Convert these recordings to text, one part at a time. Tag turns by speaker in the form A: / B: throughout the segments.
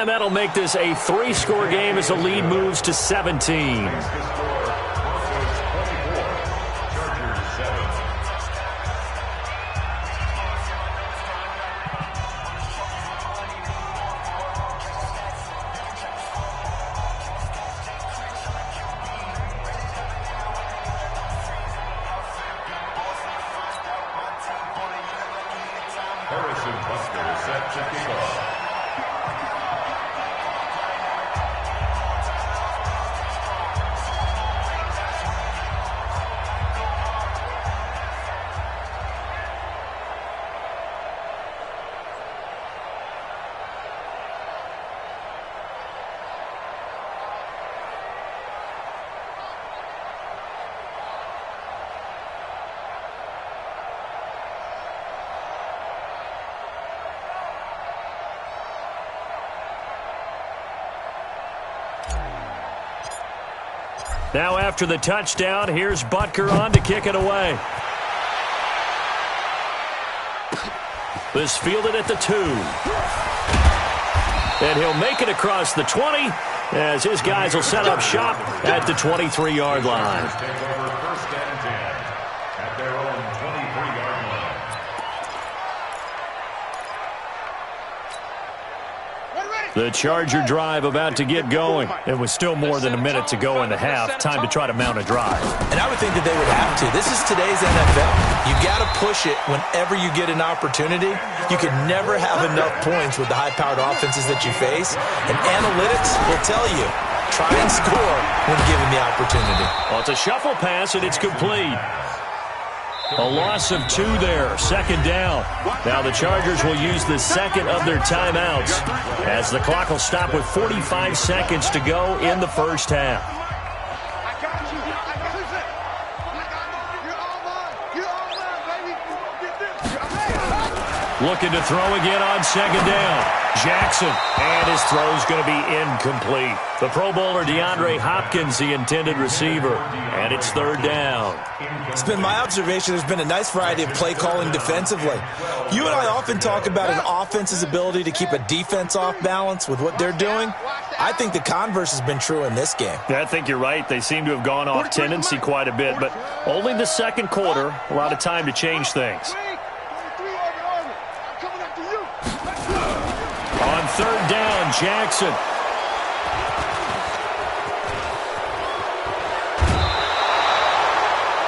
A: And that'll make this a 3-score game as the lead moves to 17. Now after the touchdown, here's Butker on to kick it away. This fielded at the 2. And he'll make it across the 20 as his guys will set up shop at the 23-yard line. The Charger drive about to get going. It was still more than a minute to go in the half. Time to try to mount a drive.
B: And I would think that they would have to. This is today's NFL. You got to push it whenever you get an opportunity. You can never have enough points with the high-powered offenses that you face. And analytics will tell you, try and score when given the opportunity.
A: Well, it's a shuffle pass, and it's complete. A loss of 2 there, second down. Now the Chargers will use the second of their timeouts as the clock will stop with 45 seconds to go in the first half. Looking to throw again on second down. Jackson, and his throw's going to be incomplete. The Pro Bowler DeAndre Hopkins, the intended receiver, and it's third down.
B: It's been my observation there's been a nice variety of play calling defensively. You and I often talk about an offense's ability to keep a defense off balance with what they're doing. I think the converse has been true in this game.
A: Yeah, I think you're right. They seem to have gone off tendency quite a bit, but only the second quarter, a lot of time to change things. On third down, Jackson.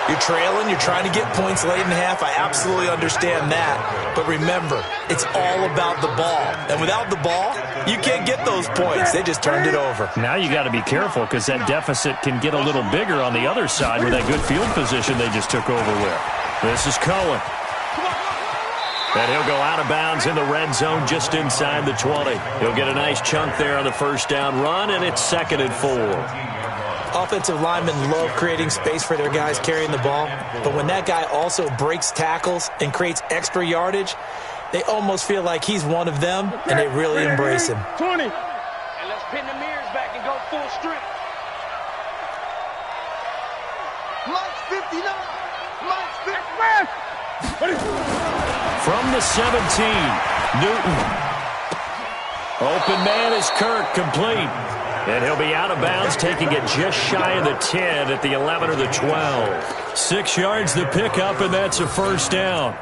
B: You're trailing, you're trying to get points late in half. I absolutely understand that. But remember, it's all about the ball. And without the ball, you can't get those points. They just turned it over.
A: Now you got to be careful because that deficit can get a little bigger on the other side with that good field position they just took over with. This is Cohen. And he'll go out of bounds in the red zone just inside the 20. He'll get a nice chunk there on the first down run, and it's 2nd and 4.
B: Offensive linemen love creating space for their guys carrying the ball, but when that guy also breaks tackles and creates extra yardage, they almost feel like he's one of them, and they really embrace him.
C: 20. And let's pin the mirrors back and go full strength.
D: Mike's 59. Mike's 59.
A: From the 17, Newton. Open man is Kirk, complete. And he'll be out of bounds, taking it just shy of the 10 at the 11 or the 12. 6 yards the pickup, and that's a first down.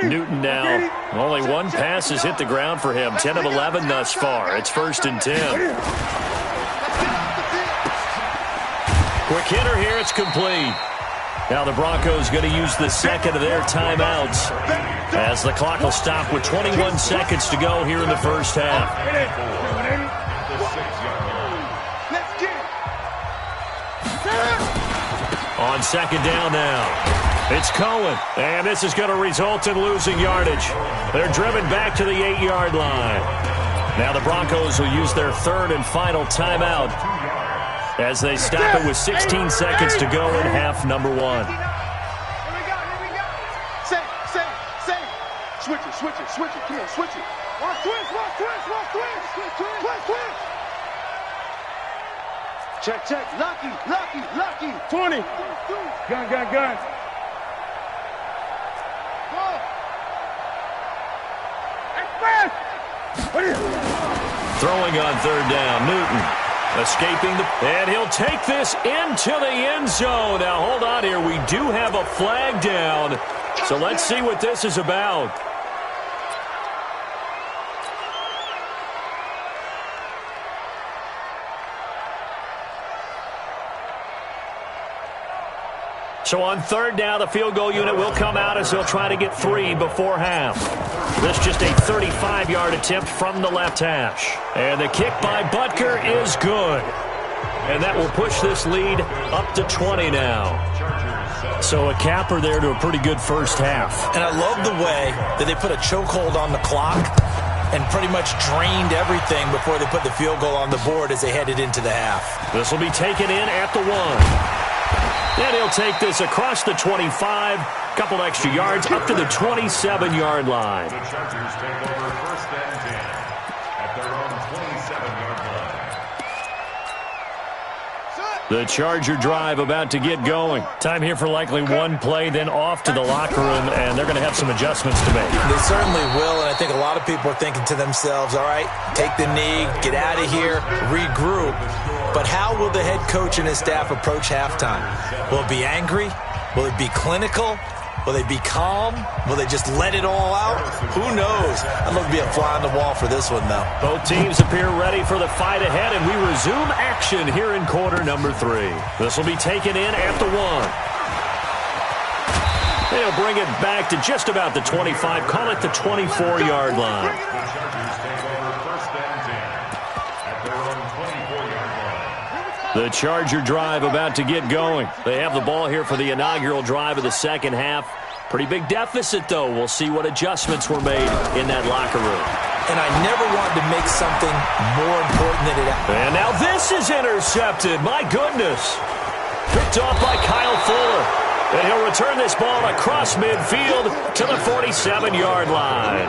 A: Newton now. Only one pass has hit the ground for him. 10 of 11 thus far. It's 1st and 10. Quick hitter here. It's complete. Now the Broncos going to use the second of their timeouts as the clock will stop with 21 seconds to go here in the first half. On second down now. It's Cohen, and this is going to result in losing yardage. They're driven back to the 8-yard line. Now the Broncos will use their third and final timeout as they stop it with 16 seconds to go in half number 1.
D: Here we go. Say. Switch it. Come on, switch it. Watch twist. Check, check. Lucky, lucky, lucky.
E: 20. Gun.
A: Throwing on third down, Newton escaping and he'll take this into the end zone. Now hold on here, we do have a flag down, so let's see what this is about. So on third down, the field goal unit will come out as they'll try to get 3 before half. This just a 35-yard attempt from the left hash. And the kick by Butker is good. And that will push this lead up to 20 now. So a capper there to a pretty good first half.
B: And I love the way that they put a chokehold on the clock and pretty much drained everything before they put the field goal on the board as they headed into the half.
A: This will be taken in at the 1. And he'll take this across the 25, couple extra yards, up to the 27-yard line.
F: The Chargers take over first and 10 at their own 27-yard line.
A: The Charger drive about to get going. Time here for likely one play, then off to the locker room, and they're going to have some adjustments to make.
B: They certainly will, and I think a lot of people are thinking to themselves, all right, take the knee, get out of here, regroup. But how will the head coach and his staff approach halftime? Will it be angry? Will it be clinical? Will they be calm? Will they just let it all out? Who knows? I'd love to be a fly on the wall for this one, though.
A: Both teams appear ready for the fight ahead, and we resume action here in quarter number 3. This will be taken in at the 1. They'll bring it back to just about the 25, call it the 24-yard line. The Charger drive about to get going. They have the ball here for the inaugural drive of the second half. Pretty big deficit, though. We'll see what adjustments were made in that locker room.
B: And I never wanted to make something more important than it is.
A: And now this is intercepted. My goodness. Picked off by Kyle Fuller. And he'll return this ball across midfield to the 47-yard line.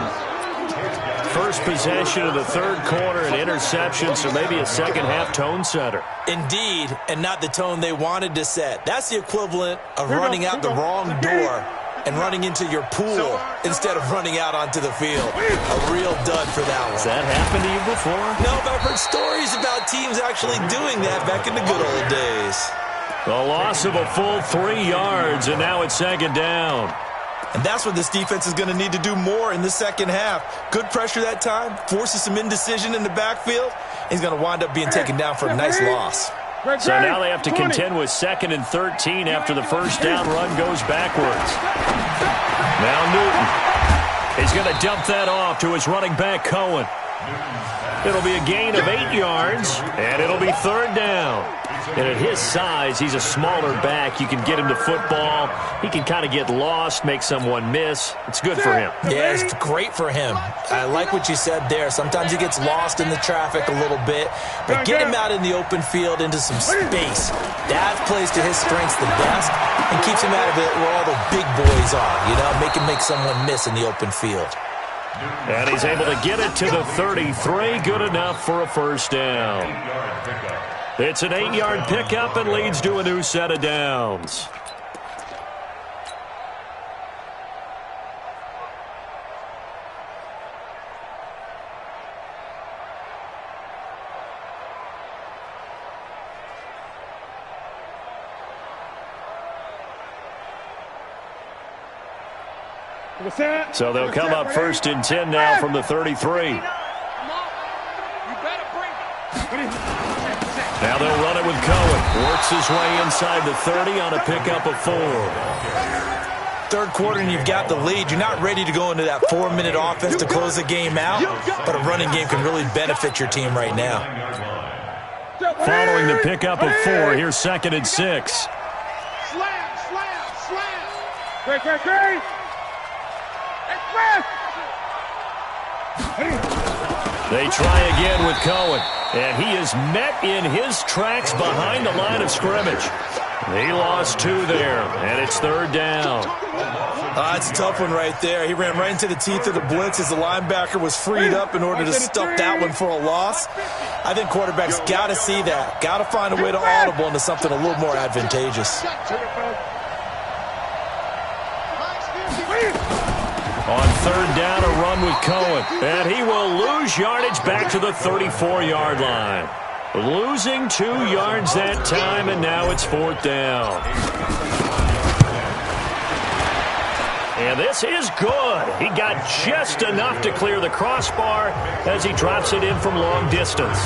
A: First possession of the third quarter, an interception, so maybe a second-half tone setter.
B: Indeed, and not the tone they wanted to set. That's the equivalent of running out the wrong door and running into your pool instead of running out onto the field. A real dud for that one.
A: Has that happened to you before?
B: No, but I've heard stories about teams actually doing that back in the good old days.
A: A loss of a full 3 yards, and now it's second down.
B: And that's what this defense is going to need to do more in the second half. Good pressure that time, forces some indecision in the backfield. He's going to wind up being taken down for a nice loss.
A: So now they have to contend with 2nd and 13 after the first down run goes backwards. Now Newton. He's going to dump that off to his running back, Cohen. It'll be a gain of 8 yards, and it'll be third down. And at his size, he's a smaller back. You can get him to football. He can kind of get lost, make someone miss. It's good for him.
B: Yeah, it's great for him. I like what you said there. Sometimes he gets lost in the traffic a little bit, but get him out in the open field into some space. That plays to his strengths the best and keeps him out of it where all the big boys are, you know, make someone miss in the open field.
A: And he's able to get it to the 33. Good enough for a first down. It's an 8-yard pickup and leads to a new set of downs. So they'll come up 1st and 10 now from the 33. Now they'll run it with Cohen. Works his way inside the 30 on a pickup of 4.
B: Third quarter and you've got the lead. You're not ready to go into that 4-minute offense to close the game out, but a running game can really benefit your team right now.
A: Following the pickup of 4, here's 2nd and 6.
D: Slam, slam, slam.
E: Great.
A: They try again with Cohen, and he is met in his tracks behind the line of scrimmage. He lost 2 there, and it's third down.
B: That's a tough one right there. He ran right into the teeth of the blitz as the linebacker was freed up in order to stuff that one for a loss. I think quarterbacks got to see that. Got to find a way to audible into something a little more advantageous.
A: On third down, a run with Cohen. And he will lose yardage back to the 34-yard line. Losing 2 yards that time, and now it's fourth down. And this is good. He got just enough to clear the crossbar as he drops it in from long distance.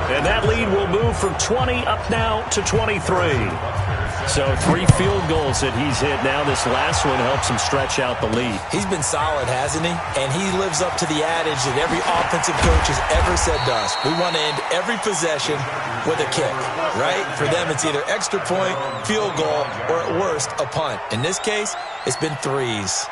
A: And that lead will move from 20 up now to 23. So 3 field goals that he's hit now. This last one helps him stretch out the lead.
B: He's been solid, hasn't he? And he lives up to the adage that every offensive coach has ever said to us. We want to end every possession with a kick, right? For them, it's either extra point, field goal, or at worst, a punt. In this case, it's been 3s.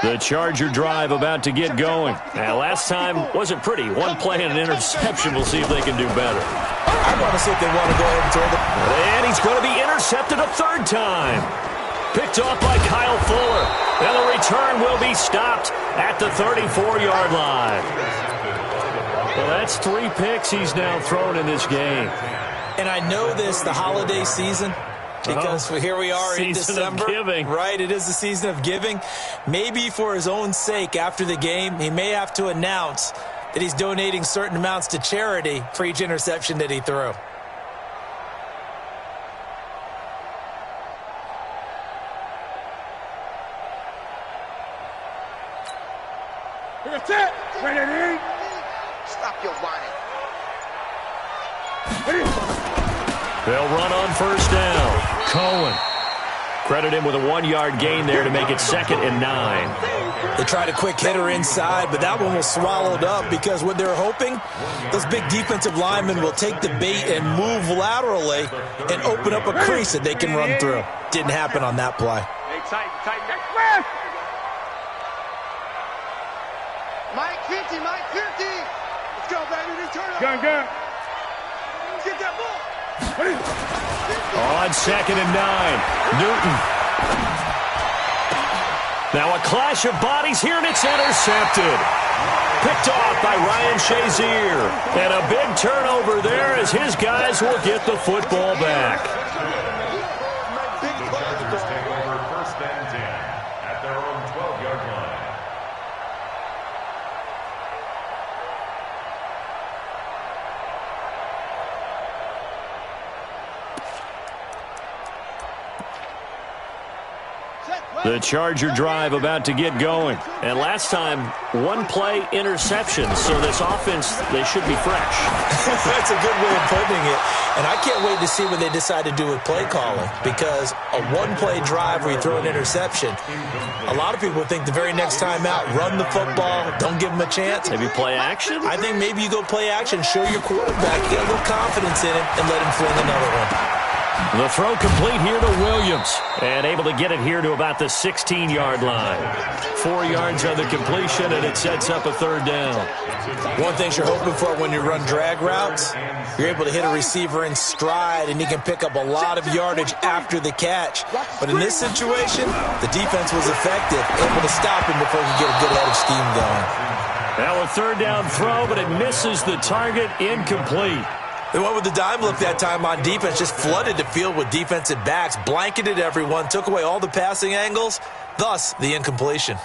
A: The Charger drive about to get going. Now, last time wasn't pretty. 1 play and an interception. We'll see if they can do better.
B: I want to see if they want to go ahead and throw the...
A: And he's going to be intercepted a 3rd time. Picked off by Kyle Fuller. And the return will be stopped at the 34-yard line. Well, that's 3 picks he's now thrown in this game.
B: And I know this, the holiday season, because here we are in December.
A: Season of giving.
B: Right, it is the season of giving. Maybe for his own sake after the game, he may have to announce that he's donating certain amounts to charity for each interception that he threw.
E: That's it. Ready?
D: Stop your whining.
A: They'll run on first down. Cohen. Credit him with a 1-yard gain there to make it 2nd and 9.
B: They tried a quick hitter inside, but that one was swallowed up because what they're hoping, those big defensive linemen will take the bait and move laterally and open up a crease that they can run through. Didn't happen on that play.
C: Hey, tighten.
D: Mike 50, Mike 50. Let's go, baby. Return up.
E: Gun.
D: Get that ball.
A: On 2nd and 9. Newton. Now a clash of bodies here, and it's intercepted. Picked off by Ryan Shazier. And a big turnover there as his guys will get the football back.
F: Chargers take over 1st and 10 at their own 12-yard line.
A: The Charger drive about to get going. And last time, 1-play interception. So this offense, they should be fresh.
B: That's a good way of putting it. And I can't wait to see what they decide to do with play calling, because a 1-play drive where you throw an interception, a lot of people think the very next time out, run the football, don't give them a chance.
A: Maybe play action?
B: I think maybe you go play action, show your quarterback, get a little confidence in him, and let him fling another one.
A: The throw complete here to Williams. And able to get it here to about the 16-yard line. 4 yards on the completion, and it sets up a 3rd down.
B: One thing you're hoping for when you run drag routes, you're able to hit a receiver in stride, and he can pick up a lot of yardage after the catch. But in this situation, the defense was effective, able to stop him before he could get a good head of steam going.
A: Now a 3rd down throw, but it misses the target, incomplete.
B: They went with the dime look that time on defense, just flooded the field with defensive backs, blanketed everyone, took away all the passing angles, thus the incompletion.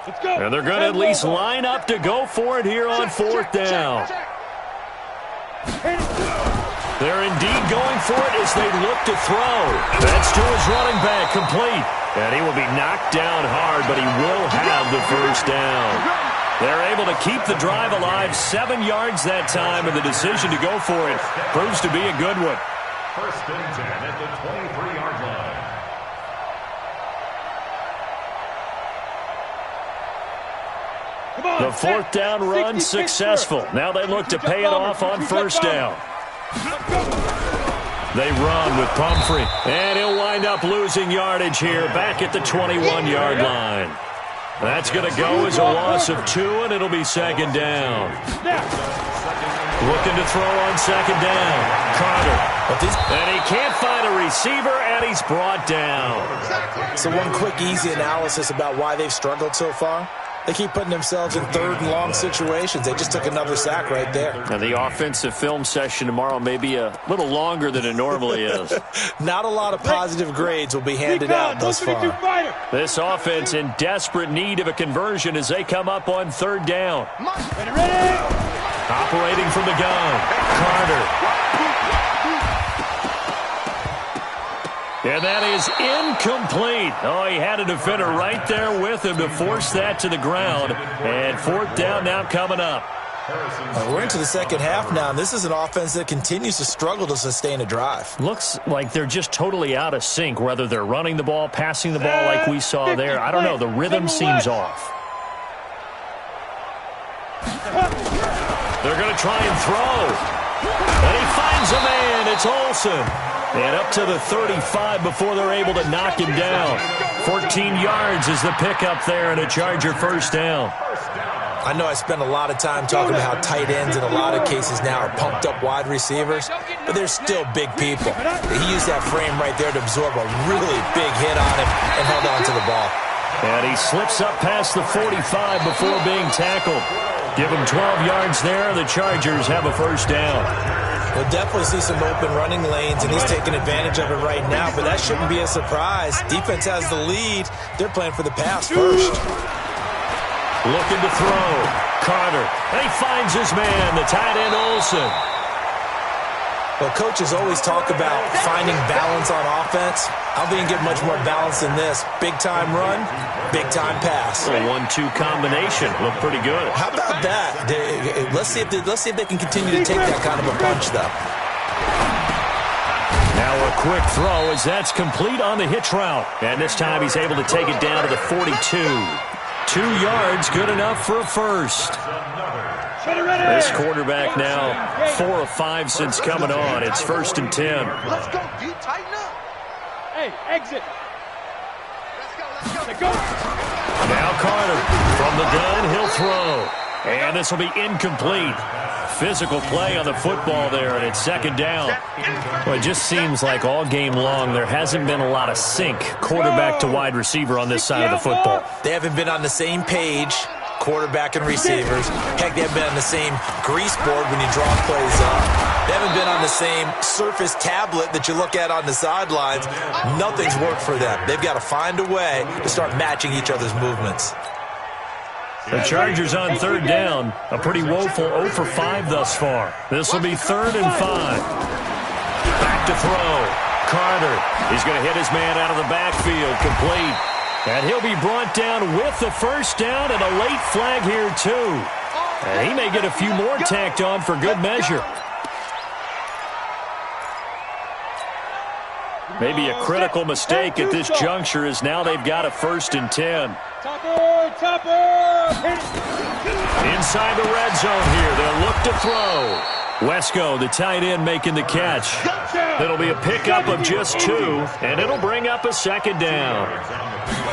E: Let's go.
A: And they're going to at least line up to go for it here on fourth down. They're indeed going for it as they look to throw. That's to his running back, complete. And he will be knocked down hard, but he will have the first down. They're able to keep the drive alive, 7 yards that time, and the decision to go for it proves to be a good one.
F: First and 10 at the 23-yard line.
A: The fourth down run successful. Now they look to pay it off on first down. They run with Pumphrey, and he'll wind up losing yardage here back at the 21-yard line. That's going to go as a loss of 2, and it'll be second down. Looking to throw on second down. Carter. And he can't find a receiver, and he's brought down.
B: So one quick, easy analysis about why they've struggled so far. They keep putting themselves in third and long situations. They just took another sack right there.
A: And the offensive film session tomorrow may be a little longer than it normally is.
B: Not a lot of positive grades will be handed out thus far.
A: This offense in desperate need of a conversion as they come up on third down. Operating from the gun, Carter. And that is incomplete. Oh, he had a defender right there with him to force that to the ground. And fourth down now coming up.
B: We're into the second half now, and this is an offense that continues to struggle to sustain a drive.
A: Looks like they're just totally out of sync, whether they're running the ball, passing the ball like we saw there. I don't know. The rhythm seems off. They're going to try and throw. And he finds a man. It's Olsen. And up to the 35 before they're able to knock him down. 14 yards is the pickup there and a Charger first down.
B: I know I spend a lot of time talking about how tight ends in a lot of cases now are pumped up wide receivers, but they're still big people. He used that frame right there to absorb a really big hit on him and held on to the ball.
A: And he slips up past the 45 before being tackled. Give him 12 yards there. The Chargers have a first down.
B: We'll definitely see some open running lanes, and he's taking advantage of it right now, but that shouldn't be a surprise. Defense has the lead. They're playing for the pass first.
A: Looking to throw. Carter. And he finds his man, the tight end Olsen.
B: Well, coaches always talk about finding balance on offense. I don't think you can get much more balance than this. Big-time run, big-time pass.
A: A 1-2 combination. Looked pretty good.
B: How about that? Let's see if they can continue to take that kind of a punch, though.
A: Now a quick throw as that's complete on the hitch route. And this time he's able to take it down to the 42. 2 yards, good enough for a first. This quarterback now 4 of 5 since coming on. It's first and 10.
D: Let's go, D. Tighten up.
E: Hey, exit.
D: Let's go.
A: Now Carter from the gun, he'll throw. And this will be incomplete. Physical play on the football there, and it's second down. Well, it just seems like all game long there hasn't been a lot of sync quarterback to wide receiver on this side of the football.
B: They haven't been on the same page, quarterback and receivers. Heck, they haven't been on the same grease board when you draw plays up. They haven't been on the same surface tablet that you look at on the sidelines. Nothing's worked for them. They've got to find a way to start matching each other's movements.
A: The Chargers on third down. A pretty woeful 0 for 5 thus far. This will be third and 5. Back to throw. Carter. He's going to hit his man out of the backfield. Complete. And he'll be brought down with the first down and a late flag here too. And he may get a few more tacked on for good measure. Maybe a critical mistake at this juncture as now they've got a first and 10. Inside the red zone here. They'll look to throw. Wesco, the tight end, making the catch. It'll be a pickup of just 2, and it'll bring up a second down.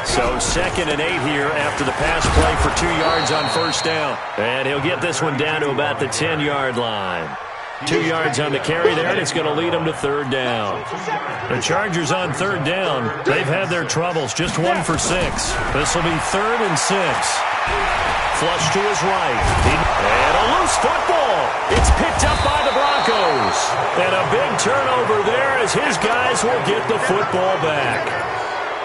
A: So second and 8 here after the pass play for 2 yards on first down. And he'll get this one down to about the 10-yard line. 2 yards on the carry there, and it's going to lead them to third down. The Chargers on third down. They've had their troubles, just 1 for 6. This will be third and 6. Flush to his right. And a loose football. It's picked up by the Broncos. And a big turnover there as his guys will get the football back.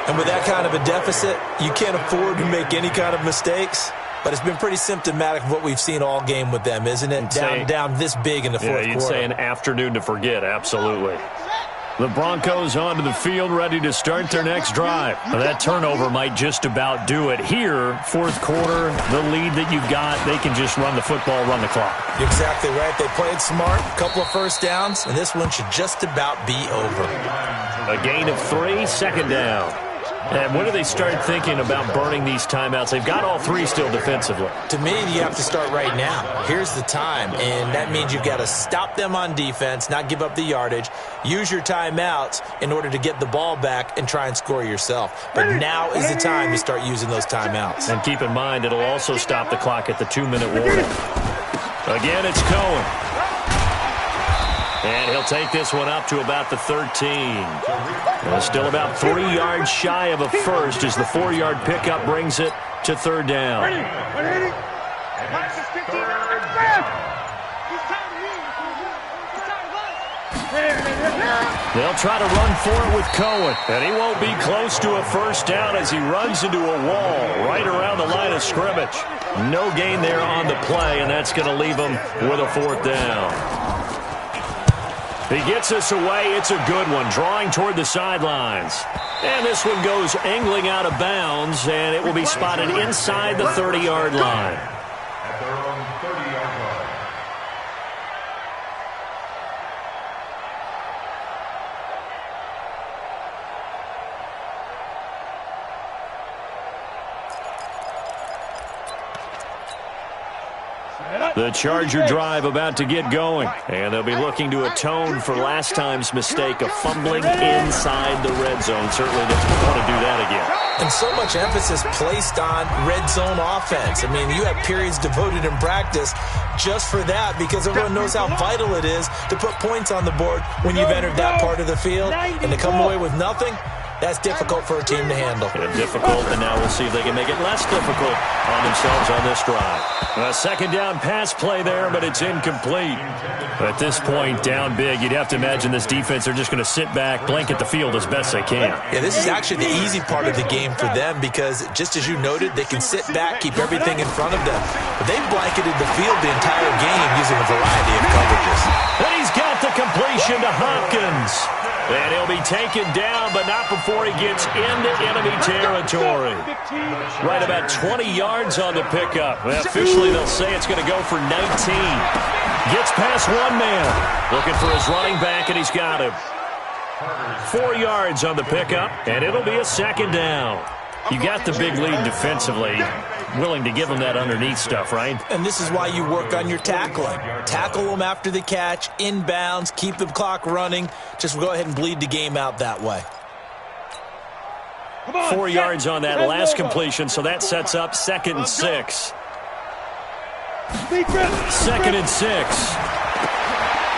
B: And with that kind of a deficit, you can't afford to make any kind of mistakes. But it's been pretty symptomatic of what we've seen all game with them, isn't it? Down this big in the fourth quarter.
A: You'd say an afternoon to forget, absolutely. The Broncos onto the field, ready to start their next drive. Now, that turnover might just about do it. Here, fourth quarter, the lead that you've got, they can just run the football, run the clock.
B: You're exactly right. They played smart, a couple of first downs, and this one should just about be over.
A: A gain of 3, second down. And when do they start thinking about burning these timeouts? They've got all 3 still defensively.
B: To me, you have to start right now. Here's the time, and that means you've got to stop them on defense, not give up the yardage, use your timeouts in order to get the ball back and try and score yourself. But now is the time to start using those timeouts.
A: And keep in mind, it'll also stop the clock at the 2-minute warning. Again, it's Cohen. And he'll take this one up to about the 13. Still about 3 yards shy of a first as the 4-yard pickup brings it to third down. They'll try to run for it with Cohen, and he won't be close to a first down as he runs into a wall right around the line of scrimmage. No gain there on the play, and that's going to leave him with a fourth down. He gets us away. It's a good one, drawing toward the sidelines. And this one goes angling out of bounds, and it will be spotted inside the 30-yard line.
F: At their own 30-yard line.
A: The Charger drive about to get going, and they'll be looking to atone for last time's mistake of fumbling inside the red zone. Certainly doesn't want to do that again.
B: And so much emphasis placed on red zone offense. I mean, you have periods devoted in practice just for that because everyone knows how vital it is to put points on the board when you've entered that part of the field. And to come away with nothing, that's difficult for a team to handle.
A: Difficult, and now we'll see if they can make it less difficult on themselves on this drive. A second down pass play there, but it's incomplete. At this point, down big, you'd have to imagine this defense are just going to sit back, blanket the field as best they can.
B: Yeah, this is actually the easy part of the game for them because, just as you noted, they can sit back, keep everything in front of them. But they've blanketed the field the entire game using a variety of coverages.
A: And he's got the completion to Hopkins. And he'll be taken down, but not before he gets into enemy territory. Right about 20 yards on the pickup. Well, officially, they'll say it's going to go for 19. Gets past one man. Looking for his running back, and he's got him. 4 yards on the pickup, and it'll be a second down. You got the big lead defensively. Willing to give them that underneath stuff, right?
B: And this is why you work on your tackling. Tackle them after the catch, inbounds, keep the clock running. Just go ahead and bleed the game out that way.
A: 4 yards on that last completion, so that sets up 2nd and 6. 2nd and 6.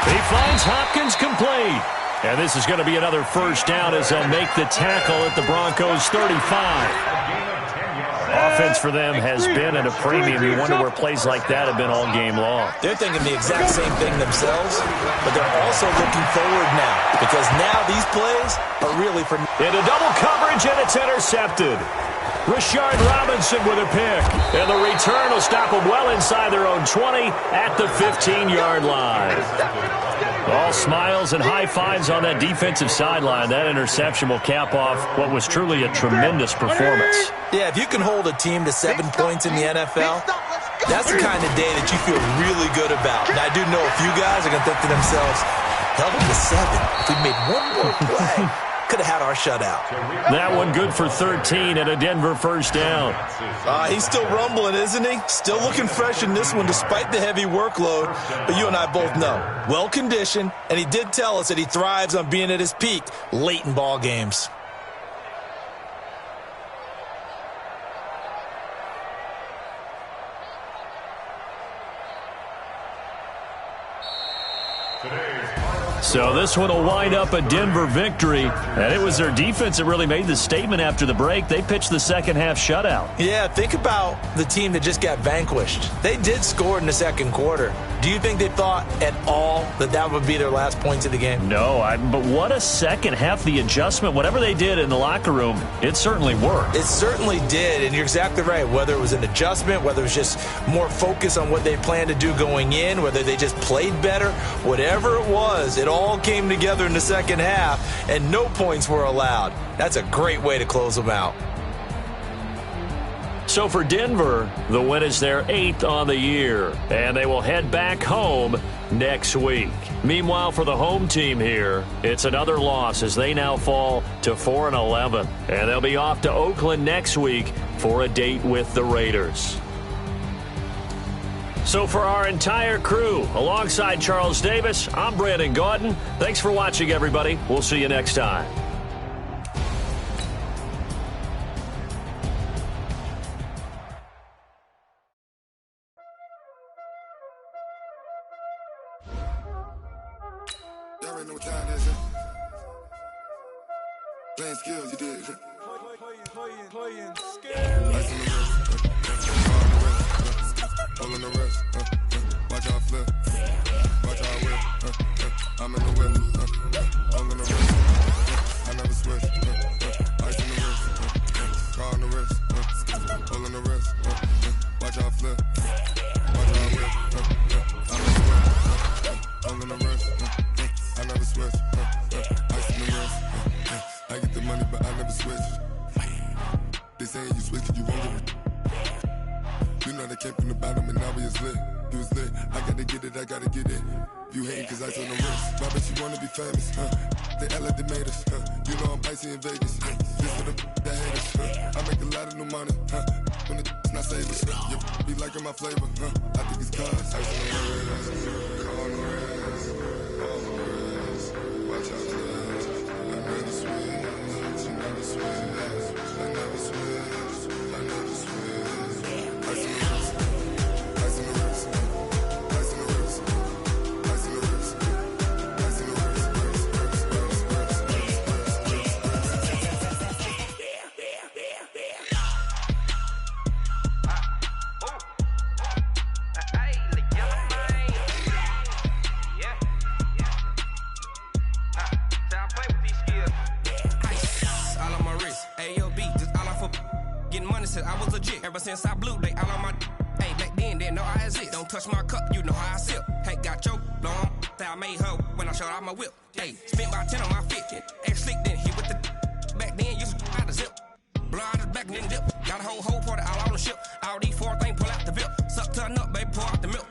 A: He finds Hopkins complete. And this is going to be another first down as they'll make the tackle at the Broncos' 35. Offense for them has been at a premium. You wonder where plays like that have been all game long.
B: They're thinking the exact same thing themselves, but they're also looking forward now because now these plays are really for...
A: Into double coverage, and it's intercepted. Rashard Robinson with a pick. And the return will stop them well inside their own 20 at the 15-yard line. All smiles and high fives on that defensive sideline. That interception will cap off what was truly a tremendous performance.
B: Yeah, if you can hold a team to 7 points in the NFL, that's the kind of day that you feel really good about. And I do know a few guys are going to think to themselves, held them to 7. If we made one more play, could have had our shutout.
A: That one good for 13 and a Denver first down.
B: He's still rumbling, isn't he? Still looking fresh in this one despite the heavy workload. But you and I both know, well-conditioned, and he did tell us that he thrives on being at his peak late in ball games.
A: So this one will wind up a Denver victory. And it was their defense that really made the statement after the break. They pitched the second half shutout.
B: Yeah, think about the team that just got vanquished. They did score in the second quarter, Do you think they thought at all that that would be their last points of the game?
A: No, but what a second half. The adjustment, whatever they did in the locker room, it certainly worked.
B: It certainly did, and you're exactly right. Whether it was an adjustment, whether it was just more focus on what they planned to do going in, whether they just played better, whatever it was, it all came together in the second half, and no points were allowed. That's a great way to close them out.
A: So for Denver, the win is their 8th on the year, and they will head back home next week. Meanwhile, for the home team here, it's another loss as they now fall to 4-11, and they'll be off to Oakland next week for a date with the Raiders. So for our entire crew, alongside Charles Davis, I'm Brandon Gaudin. Thanks for watching, everybody. We'll see you next time.
G: Y'all already know what time it is, playing skills, you did. Playing skills. Ice on the wrist, hole in the wrist, watch out flip, watch out whip, I'm in the whip, hole in the wrist, I never switch, ice on the wrist, car on the wrist, hole in the wrist, watch out flip, watch out whip, I'm in the whip, hole in the wrist, I never switch, ice in the wrist, I get the money but I never switch. They saying you switch it, you won't get it. You know they came from the bottom and now we is lit. You was lit, I gotta get it, I gotta get it. You hating cause ice on the wrist. Why bet you wanna be famous, They Ella they made us, You know I'm icy in Vegas, This for the haters, I make a lot of new money, When the not savers, You be liking my flavor, I think it's cause ice on the wrist, car on the wrist, all the wrist, watch out for this. I never switch, you never switch, I never switch, I never switch. Ice in the wrist, ice in the wrist, ice in the wrist, ice in the wrist, ice in the wrist,
H: I was legit. Ever since I blew, they all on my. Hey, back then, didn't know I exist. Don't touch my cup, you know how I sip. Hey, got your long. That I made her when I showed out my whip. Hey, spent about 10 on my fit. Ex slick, then hit with the. Back then, used to out the zip. Blow out his back and then dip. Got a whole party all on the ship. All these 4 things pull out the VIP. Suck, turn up, baby, pour out the milk.